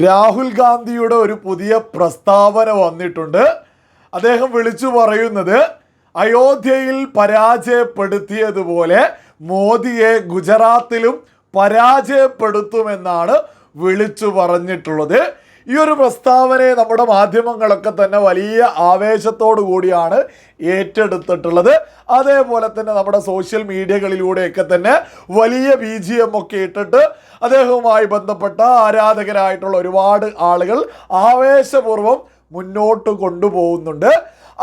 രാഹുൽ ഗാന്ധിയുടെ ഒരു പുതിയ പ്രസ്താവന വന്നിട്ടുണ്ട്. അദ്ദേഹം വിളിച്ചു പറയുന്നത് അയോധ്യയിൽ പരാജയപ്പെടുത്തിയതുപോലെ മോദിയെ ഗുജറാത്തിലും പരാജയപ്പെടുത്തുമെന്നാണ് വിളിച്ചു പറഞ്ഞിട്ടുള്ളത്. ഈ ഒരു പ്രസ്താവനയെ നമ്മുടെ മാധ്യമങ്ങളൊക്കെ തന്നെ വലിയ ആവേശത്തോടു കൂടിയാണ് ഏറ്റെടുത്തിട്ടുള്ളത്. അതേപോലെ തന്നെ നമ്മുടെ സോഷ്യൽ മീഡിയകളിലൂടെയൊക്കെ തന്നെ വലിയ BGM ഒക്കെ ഇട്ടിട്ട് അദ്ദേഹവുമായി ബന്ധപ്പെട്ട ആരാധകരായിട്ടുള്ള ഒരുപാട് ആളുകൾ ആവേശപൂർവ്വം മുന്നോട്ട് കൊണ്ടുപോകുന്നുണ്ട്.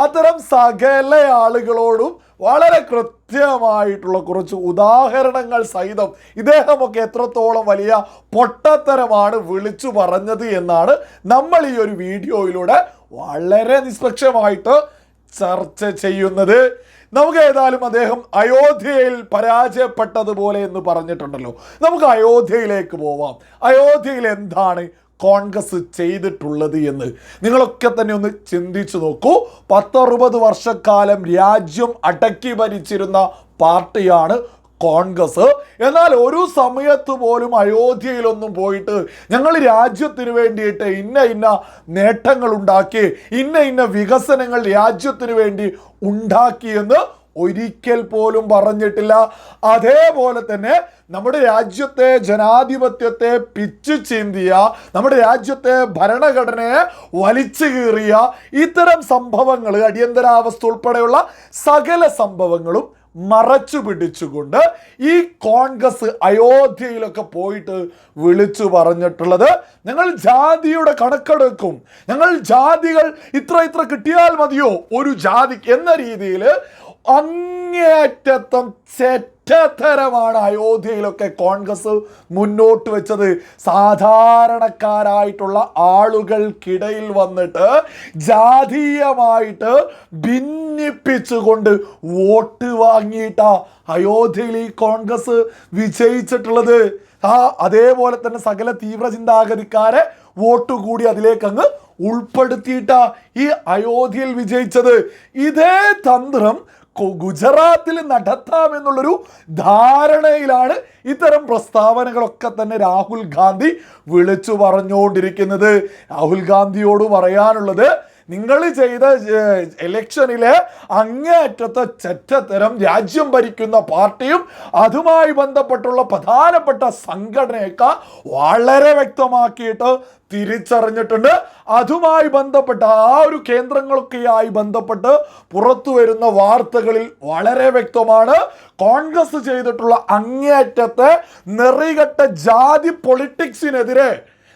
അത്തരം സകല ആളുകളോടും വളരെ കൃത്യമായിട്ടുള്ള കുറച്ച് ഉദാഹരണങ്ങൾ സഹിതം ഇദ്ദേഹമൊക്കെ എത്രത്തോളം വലിയ പൊട്ടത്തരമാണ് വിളിച്ചു പറഞ്ഞത് എന്നാണ് നമ്മൾ ഈ ഒരു വീഡിയോയിലൂടെ വളരെ നിഷ്പക്ഷമായിട്ട് ചർച്ച ചെയ്യുന്നത്. നമുക്ക് ഏതായാലും അദ്ദേഹം അയോധ്യയിൽ പരാജയപ്പെട്ടതുപോലെ എന്ന് പറഞ്ഞിട്ടുണ്ടല്ലോ, നമുക്ക് അയോധ്യയിലേക്ക് പോവാം. അയോധ്യയിൽ എന്താണ് കോൺഗ്രസ് ചെയ്തിട്ടുള്ളത് എന്ന് നിങ്ങളൊക്കെ തന്നെ ഒന്ന് ചിന്തിച്ചു നോക്കൂ. 10-60 വർഷക്കാലം രാജ്യം അടക്കി ഭരിച്ചിരുന്ന പാർട്ടിയാണ് കോൺഗ്രസ്. എന്നാൽ ഒരു സമയത്ത് പോലും അയോധ്യയിലൊന്നും പോയിട്ട് ഞങ്ങൾ രാജ്യത്തിന് വേണ്ടിയിട്ട് ഇന്ന നേട്ടങ്ങൾ ഉണ്ടാക്കി, ഇന്ന വികസനങ്ങൾ രാജ്യത്തിന് വേണ്ടി ഉണ്ടാക്കിയെന്ന് ഒരിക്കൽ പോലും പറഞ്ഞിട്ടില്ല. അതേപോലെ തന്നെ നമ്മുടെ രാജ്യത്തെ ജനാധിപത്യത്തെ പിച്ചു ചീന്തിയ, നമ്മുടെ രാജ്യത്തെ ഭരണഘടനയെ വലിച്ചു കീറിയ ഇത്തരം സംഭവങ്ങൾ, അടിയന്തരാവസ്ഥ ഉൾപ്പെടെയുള്ള സകല സംഭവങ്ങളും മറച്ചു പിടിച്ചുകൊണ്ട് ഈ കോൺഗ്രസ് അയോധ്യയിലൊക്കെ പോയിട്ട് വിളിച്ചു പറഞ്ഞിട്ടുള്ളത് ഞങ്ങൾ ജാതിയുടെ കണക്കെടുക്കും, ഞങ്ങൾ ജാതികൾ ഇത്ര കിട്ടിയാൽ മതിയോ ഒരു ജാതിക്ക് എന്ന രീതിയിൽ അങ്ങേയറ്റം ചെറ്റത്തരമാണ് അയോധ്യയിലൊക്കെ കോൺഗ്രസ് മുന്നോട്ട് വെച്ചത്. സാധാരണക്കാരായിട്ടുള്ള ആളുകൾക്കിടയിൽ വന്നിട്ട് ജാതീയമായിട്ട് ഭിന്നിപ്പിച്ചുകൊണ്ട് വോട്ട് വാങ്ങിയിട്ടാ അയോധ്യയിൽ ഈ കോൺഗ്രസ് വിജയിച്ചിട്ടുള്ളത്. അതേപോലെ തന്നെ സകല തീവ്ര ചിന്താഗതിക്കാരെ വോട്ട് കൂടി അതിലേക്ക് അങ്ങ് ഉൾപ്പെടുത്തിയിട്ടാ ഈ അയോധ്യയിൽ വിജയിച്ചത്. ഇതേ തന്ത്രം ഗുജറാത്തിൽ നടത്താമെന്നുള്ളൊരു ധാരണയിലാണ് ഇത്തരം പ്രസ്താവനകളൊക്കെ തന്നെ രാഹുൽ ഗാന്ധി വിളിച്ചു പറഞ്ഞുകൊണ്ടിരിക്കുന്നത്. രാഹുൽ ഗാന്ധിയോട് പറയാനുള്ളത്, നിങ്ങൾ ചെയ്ത ഇലക്ഷനിലെ അങ്ങേയറ്റത്തെ ചെറ്റത്തരം രാജ്യം ഭരിക്കുന്ന പാർട്ടിയും അതുമായി ബന്ധപ്പെട്ടുള്ള പ്രധാനപ്പെട്ട സംഘടനയൊക്കെ വളരെ വ്യക്തമാക്കിയിട്ട് തിരിച്ചറിഞ്ഞിട്ടുണ്ട്. അതുമായി ബന്ധപ്പെട്ട് ആ ഒരു കേന്ദ്രങ്ങളൊക്കെയായി ബന്ധപ്പെട്ട് പുറത്തു വരുന്ന വാർത്തകളിൽ വളരെ വ്യക്തമാണ് കോൺഗ്രസ് ചെയ്തിട്ടുള്ള അങ്ങേയറ്റത്തെ നെറികെട്ട ജാതി പൊളിറ്റിക്സിനെതിരെ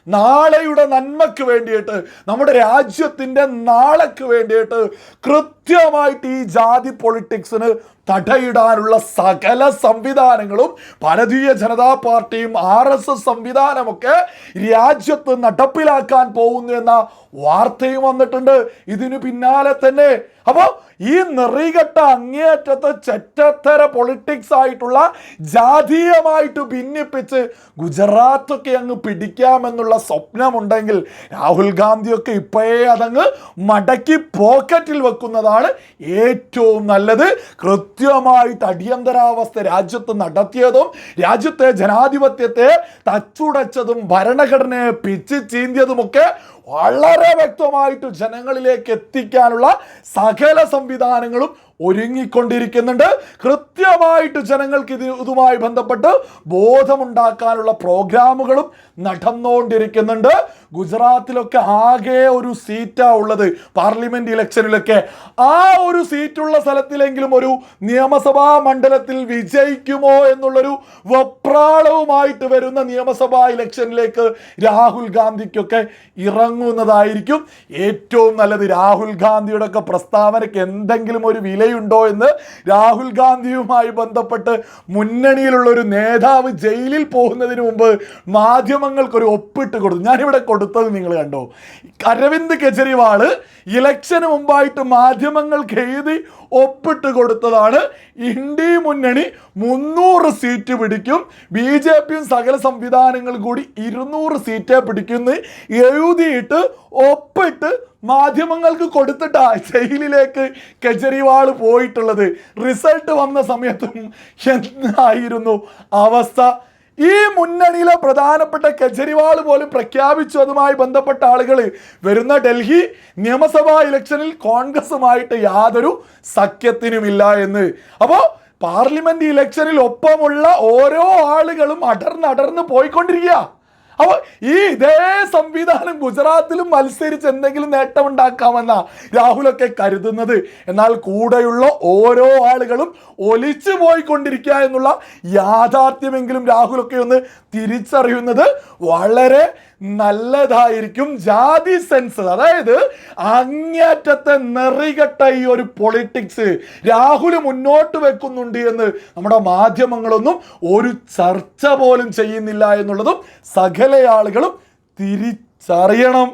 നാളെയുടെ നന്മയ്ക്ക് വേണ്ടിയിട്ട്, നമ്മുടെ രാജ്യത്തിൻ്റെ നാളേക്ക് വേണ്ടിയിട്ട് കൃത്യമായിട്ട് ഈ ജാതി പൊളിറ്റിക്സിന് തടയിടാനുള്ള സകല സംവിധാനങ്ങളും ഭാരതീയ ജനതാ പാർട്ടിയും RSS സംവിധാനമൊക്കെ രാജ്യത്ത് നടപ്പിലാക്കാൻ പോകുന്നു എന്ന വാർത്തയും വന്നിട്ടുണ്ട്. ഇതിനു പിന്നാലെ തന്നെ അപ്പോൾ ഈ നെറികെട്ട അങ്ങേയറ്റത്തെ ചെറ്റത്തര പൊളിറ്റിക്സ് ആയിട്ടുള്ള ജാതീയമായിട്ട് ഭിന്നിപ്പിച്ച് ഗുജറാത്തൊക്കെ അങ്ങ് പിടിക്കാമെന്നുള്ള സ്വപ്നമുണ്ടെങ്കിൽ രാഹുൽ ഗാന്ധിയൊക്കെ ഇപ്പോഴേ അതങ്ങ് മടക്കി പോക്കറ്റിൽ വെക്കുന്നതാണ് ഏറ്റവും നല്ലത്. കൃത്യമായിട്ട് അടിയന്തരാവസ്ഥ രാജ്യത്ത് നടത്തിയതും രാജ്യത്തെ ജനാധിപത്യത്തെ തച്ചുടച്ചതും ഭരണഘടനയെ പിച്ച് ചീന്തിയതുമൊക്കെ വളരെ വ്യക്തമായിട്ട് ജനങ്ങളിലേക്ക് എത്തിക്കാനുള്ള സകല സംവിധാനങ്ങളും ഒരുങ്ങിക്കൊണ്ടിരിക്കുന്നുണ്ട്. കൃത്യമായിട്ട് ജനങ്ങൾക്ക് ഇതുമായി ബന്ധപ്പെട്ട് ബോധമുണ്ടാക്കാനുള്ള പ്രോഗ്രാമുകളും നടന്നുകൊണ്ടിരിക്കുന്നുണ്ട്. ഗുജറാത്തിലൊക്കെ ആകെ ഒരു സീറ്റാ ഉള്ളത് പാർലമെന്റ് ഇലക്ഷനിലൊക്കെ. ആ ഒരു സീറ്റുള്ള സ്ഥലത്തിലെങ്കിലും ഒരു നിയമസഭാ മണ്ഡലത്തിൽ വിജയിക്കുമോ എന്നുള്ളൊരു വെപ്രാളവുമായിട്ട് വരുന്ന നിയമസഭാ ഇലക്ഷനിലേക്ക് രാഹുൽ ഗാന്ധിക്കൊക്കെ ഇറങ്ങുന്നതായിരിക്കും ഏറ്റവും നല്ലത്. രാഹുൽ ഗാന്ധിയുടെ ഒക്കെ പ്രസ്താവനയ്ക്ക് എന്തെങ്കിലും ഒരു വിലയുണ്ടോ എന്ന് രാഹുൽ ഗാന്ധിയുമായി ബന്ധപ്പെട്ട് മുന്നണിയിലുള്ള ഒരു നേതാവ് ജയിലിൽ പോകുന്നതിന് മുമ്പ് മാധ്യമങ്ങൾക്കൊരു ഒപ്പിട്ട് കൊടുത്തു. ഞാനിവിടെ കൊടുത്തത് നിങ്ങൾ കണ്ടോ? അരവിന്ദ് കെജ്രിവാൾ ഇലക്ഷന് മുമ്പായിട്ട് മാധ്യമങ്ങൾക്ക് എഴുതി ഒപ്പിട്ട് കൊടുത്തതാണ്. ഇന്ത്യ മുന്നണി 300 സീറ്റ് പിടിക്കും, BJPയും സകല സംവിധാനങ്ങൾ കൂടി 200 സീറ്റേ പിടിക്കുന്നു എഴുതിയിട്ട് ഒപ്പിട്ട് മാധ്യമങ്ങൾക്ക് കൊടുത്തിട്ടാ ജയിലിലേക്ക് കെജ്രിവാൾ പോയിട്ടുള്ളത്. റിസൾട്ട് വന്ന സമയത്തും എന്തായിരുന്നു അവസ്ഥ? ഈ മുന്നണിയിലെ പ്രധാനപ്പെട്ട കെജ്രിവാൾ പോലും പ്രഖ്യാപിച്ചു, അതുമായി ബന്ധപ്പെട്ട ആളുകൾ വരുന്ന ഡൽഹി നിയമസഭാ ഇലക്ഷനിൽ കോൺഗ്രസുമായിട്ട് യാതൊരു സഖ്യത്തിനുമില്ല എന്ന്. അപ്പോൾ പാർലമെന്റ് ഇലക്ഷനിൽ ഒപ്പമുള്ള ഓരോ ആളുകളും അടർന്ന് പോയിക്കൊണ്ടിരിക്കുക. അപ്പോൾ ഇതേ സംവിധാനം ഗുജറാത്തിലും മത്സരിച്ച് എന്തെങ്കിലും നേട്ടമുണ്ടാക്കാമെന്ന രാഹുലൊക്കെ കരുതുന്നത്. എന്നാൽ കൂടെയുള്ള ഓരോ ആളുകളും ഒലിച്ചു പോയിക്കൊണ്ടിരിക്കുക എന്നുള്ള യാഥാർത്ഥ്യമെങ്കിലും രാഹുലൊക്കെ ഒന്ന് തിരിച്ചറിയുന്നത് വളരെ നല്ലതായിരിക്കും. ജാതി സെൻസ്, അതായത് അങ്ങേറ്റത്തെ നെറികെട്ട ഈ ഒരു പൊളിറ്റിക്സ് രാഹുൽ മുന്നോട്ട് വെക്കുന്നുണ്ട് എന്ന് നമ്മുടെ മാധ്യമങ്ങളൊന്നും ഒരു ചർച്ച പോലും ചെയ്യുന്നില്ല എന്നുള്ളതും സകല ആളുകളും തിരിച്ചറിയണം.